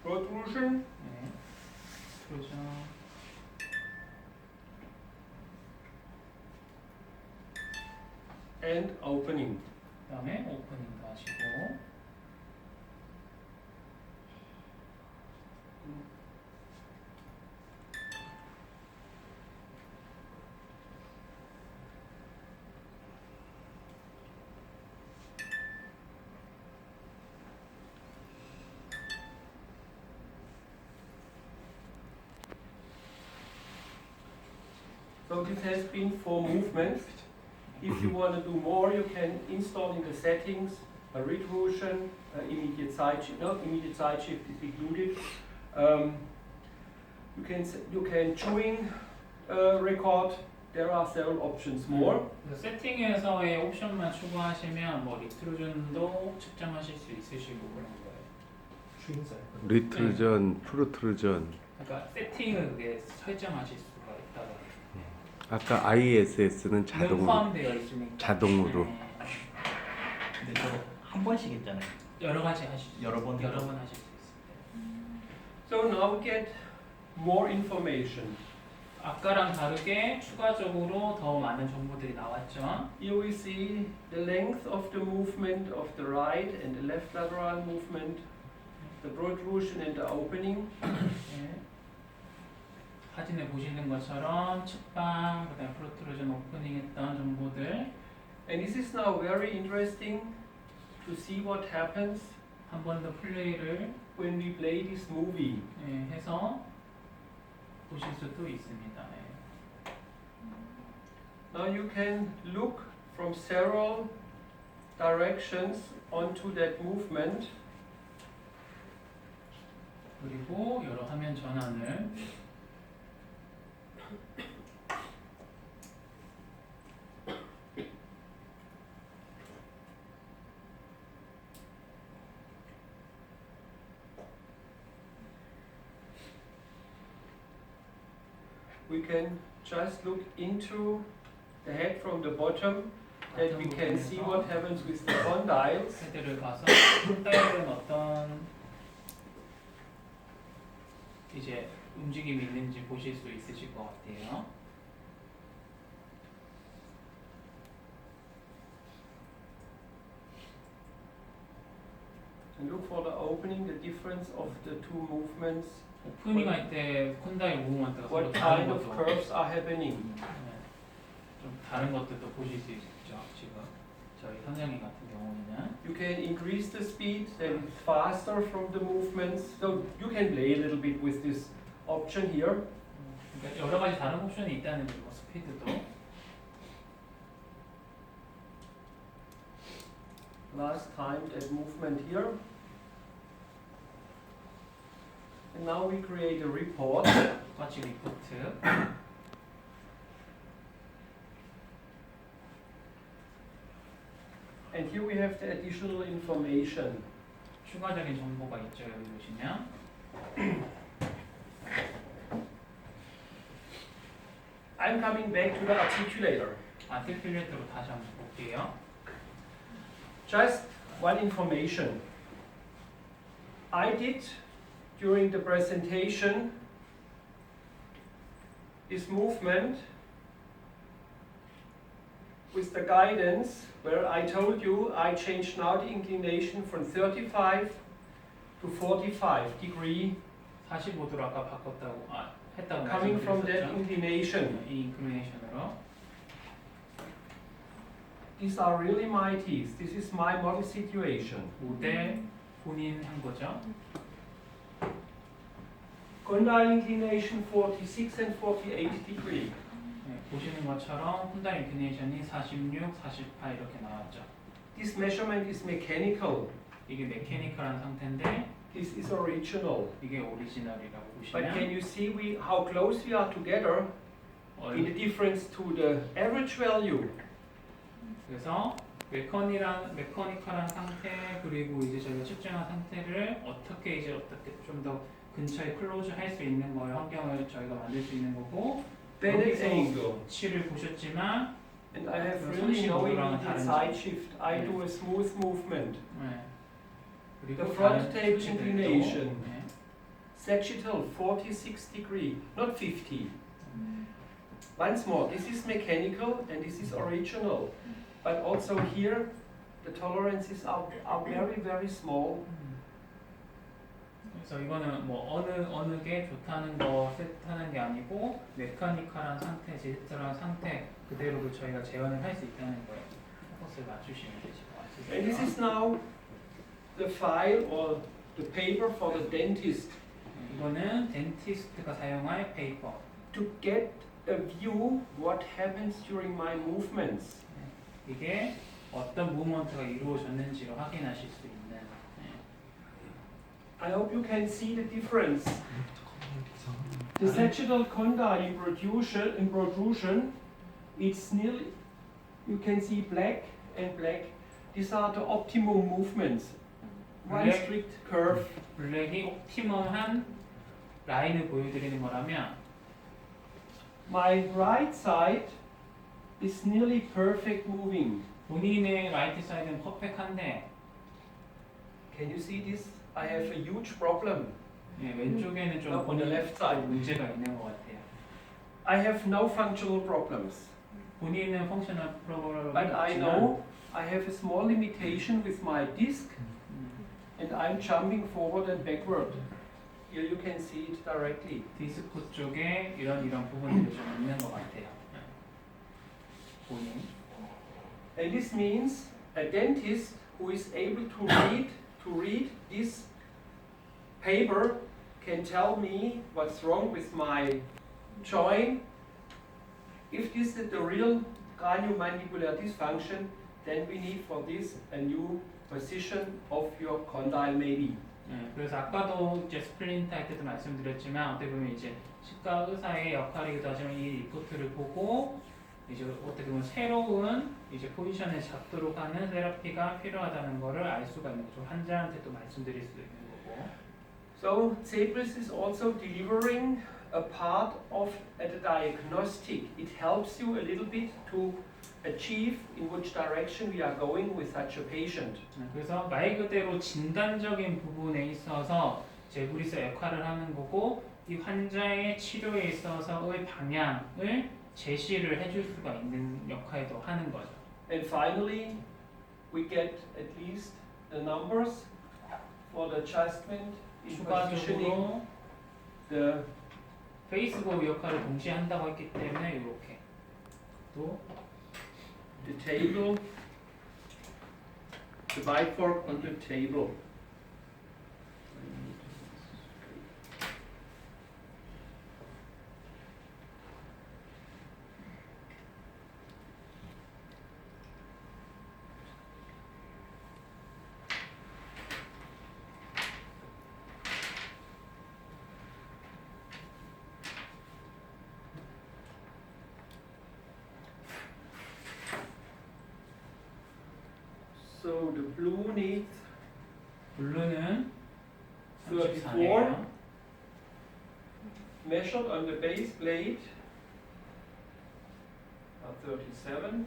protrusion. 네. protrusion. And opening. 그다음에 오프닝도 하시고. So this has been 4 movements. If you want to do more, you can install in the settings a retrusion, immediate side shift. No, immediate side shift is included. You can chewing record. There are several options more. 세팅에서의 옵션만 추가하시면 뭐 리트루전도 측정하실 수 있으시고 그런 거예요. 리트루전, 프로트루전. 그러니까 세팅을 그게 설정하실 수가 있다고. 아까 ISS는 포함되어 있으니까. 자동으로. 근데 저거 한 번씩 했잖아요. 여러 가지 하실 수 여러 번 하실 수 있습니다. So now we get more information. 아까랑 다르게 추가적으로 더 많은 정보들이 나왔죠. Here we see the length of the movement of the right and the left lateral movement, the protrusion and the opening. 네. 사진에 보시는 것처럼 측방, 그다음에 프로트루전 오프닝 했던 정보들. And this is now very interesting to see what happens 한 번 더 플레이를 when we play this movie. 해서 보실 수도 있습니다. Now you can look from several directions onto that movement. 그리고 여러 화면 전환을 We can just look into the head from the bottom, that we can see what happens with the condyles. 헤드를 봐서 콘다일은 어떤 이제 움직임이 있는지 보실 수 있으실 것 같아요. And look for the opening, the difference of the two movements. 오프닝 할 때 콘다일 무브먼트가 서로 What 다른 kind of 것도 curves are happening? 좀 다른 것들도 보실 수 있죠. 지금 저희 선생님 같은 경우에는 You can increase the speed, then it's faster from the movements. So you can play a little bit with this option here. 그러니까 여러 가지 다른 옵션이 있다는 거, 스피드도. Last time that movement here. And now we create a report. 똑같이 리포트. And here we have the additional information. 추가적인 정보가 있죠. 여기 보시면 I'm coming back to the articulator. 아티큘레이터로 다시 한번 볼게요. Just one information. I did during the presentation this movement with the guidance where I told you I changed now the inclination from 35 to 45 degree 45도로 아까 바꿨다고 했다고 coming from that 말씀드렸었죠. inclination. 이 인클리네이션으로. These are really my teeth. This is my model situation. 모델 본인 한 거죠. Condyle inclination 46 and 48 degree. 네, 보시는 것처럼 콘다일 인클리네이션이 46, 48 이렇게 나왔죠. This measurement is mechanical. 이게 메케니컬한 상태인데 This is original. 이게 오리지널이라고 But can 보시면 you see how close we are together in the difference to the average value? 그래서 메커니컬한 상태 그리고 이제 저희가 측정한 상태를 어떻게 좀 더 근처에 클로즈 할 수 있는 거예요. 환경을 저희가 만들 수 있는 거고 Bennett angle. 위치를 보셨지만 And I have really no immediate side shift. I do a smooth movement. 네. The 그리고 front 다른 table 수치들도, inclination. 네. sagittal 46 degree, not 50. Once more, this is mechanical and this is original. But also here, the tolerances are very, very small. 그래서 이거는 뭐 어느 게 좋다는 거 세트하는 게 아니고 메카니컬한 상태, 디지털한 상태 그대로를 저희가 재현을 할 수 있다는 거예요. 포커스를 맞추시면 되실 것 같아요. And this is now the file or the paper for the dentist 이거는 덴티스트가 사용할 페이퍼. to get a view what happens during my movements. 이게 어떤 무브먼트가 이루어졌는지를 확인하실 수 있는. I hope you can see the difference. The sagittal condyle protrusion, it's nearly, you can see black and black. These are the optimum movements. One Black. strict curve. 블랙이 옵티멀한 라인을 보여드리는 거라면 My right side is nearly perfect moving. 본인의 라이트 사이드는 퍼펙트한데 Can you see this? I have a huge problem. 왼쪽에는 좀 On the left side. 문제가 있는 것 같아요. I have no functional problems. 본인은 펑셔널 프로그램이 But I know I have a small limitation with my disc and I'm jumping forward and backward. Here you can see it directly. 디스크 쪽에 이런 부분들이 좀 있는 것 같아요. 본인. And this means a dentist who is able to read this paper can tell me what's wrong with my joint. If this is the real craniomandibular dysfunction, then we need for this a new position of your condyle maybe. 그래서 아까도 이제 스플린트 할 때도 말씀드렸지만 어떻게 보면 이제 치과 의사의 역할이기도 하지만 이 리포트를 보고 이제 어떻게 보면 새로운 이제 포지션을 잡도록 하는 테라피가 필요하다는 것을 알 수가 있는 거죠. 환자한테 또 말씀드릴 수 있는 거고. So Zebrus is also delivering a part of the diagnostic. It helps you a little bit to achieve in which direction we are going with such a patient. 그래서 말 그대로 진단적인 부분에 있어서 제브리스의 역할을 하는 거고 이 환자의 치료에 있어서의 방향을 제시를 해줄 수가 있는 역할도 하는 거죠. And finally, we get at least the numbers for the adjustment in positioning 추가적으로 the 페이스북 역할을 동시에 한다고 했기 때문에 이렇게 또 table, the bifork on the table. So the blue needs 블루는 34 34네요. measured on the base plate. 37.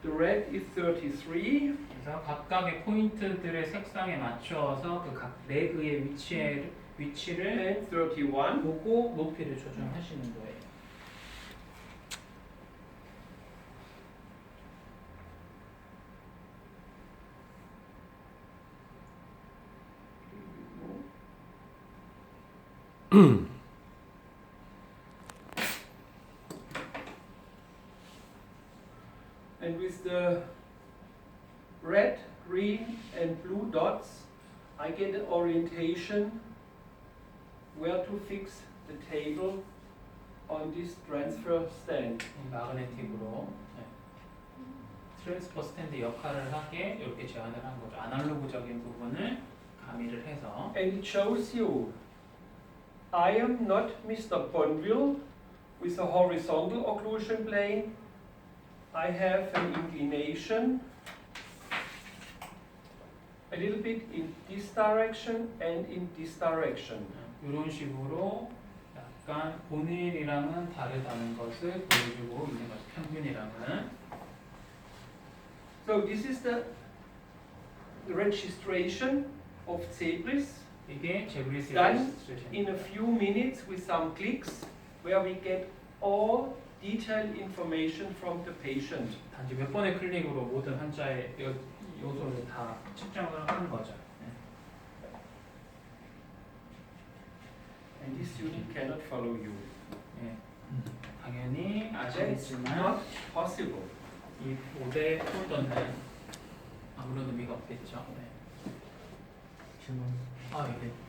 The red is 33. 그래서 각각의 포인트들의 색상에 맞추어서 그 각 레그의 위치를 And 31. 보고 높이를 조정하시는 거예요. And with the red, green and blue dots, I get an orientation where to fix the table on this transfer stand. 마그네틱으로 트랜스퍼 스탠드 역할을 하게 이렇게 제안을 한 거죠. 아날로그적인 부분을 가미를 해서 And it shows you, I am not Mr. Bonville with a horizontal occlusion plane. I have an inclination a little bit in this direction and in this direction. 이런 식으로 그러니까 본인이랑은 다르다는 것을 보여주고 있는 거죠. 평균이랑은. So this is the registration of Zebris 이게 제브리스의 done 레지스트레이션. in a few minutes with some clicks where we get all detailed information from the patient. 단지 몇 번의 클릭으로 모든 환자의 요소를 다 측정을 하는 거죠. 네. And this unit cannot follow you. 네. 당연히 That's 아시겠지만 not possible. 이 5대 폴더는 아무런 의미가 없겠죠. 네. 질문. 아, 이게